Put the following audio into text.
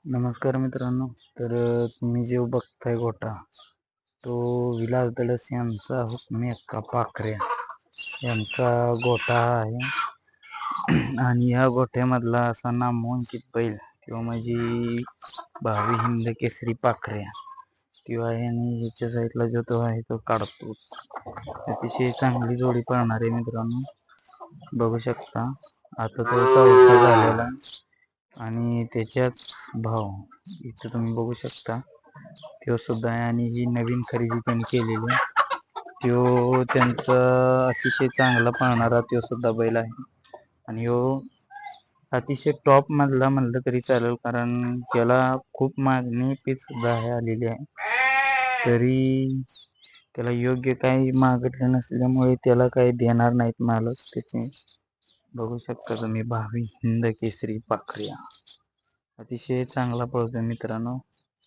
नमस्कार मित्रांनो. तर तुम्ही जे बघताय गोठा तो विलास दलस यांचा हुकमेक्का पाखऱ्या यांचा गोठा आहे. आणि ह्या गोठ्यामधला असा नामांकित बैल किंवा माझी भावी हिंद केसरी पाखऱ्या किंवा आहे. आणि ह्याच्या साईडला जो तो आहे तो काढतो. अतिशय चांगली जोडी पळणार आहे मित्रांनो, बघू शकता. आता तो चौथा झालेला आणि त्याच्याच भाव इथे तुम्ही बघू शकता तो सुद्धा आहे. आणि ही नवीन खरेदी त्यांनी केलेली तो त्यांचा अतिशय चांगला पाहणारा तो सुद्धा बैल आहे. आणि हो अतिशय टॉप मधला म्हणलं तरी चालेल, कारण त्याला खूप मागणी पीच सुद्धा आहे आलेली आहे. तरी त्याला योग्य काही मागितलं नसल्यामुळे त्याला काही देणार नाहीत मालक त्याचे. बघू शकता तुम्ही भावी हिंद केसरी पाखऱ्या अतिशय चांगला पळतो मित्रांनो.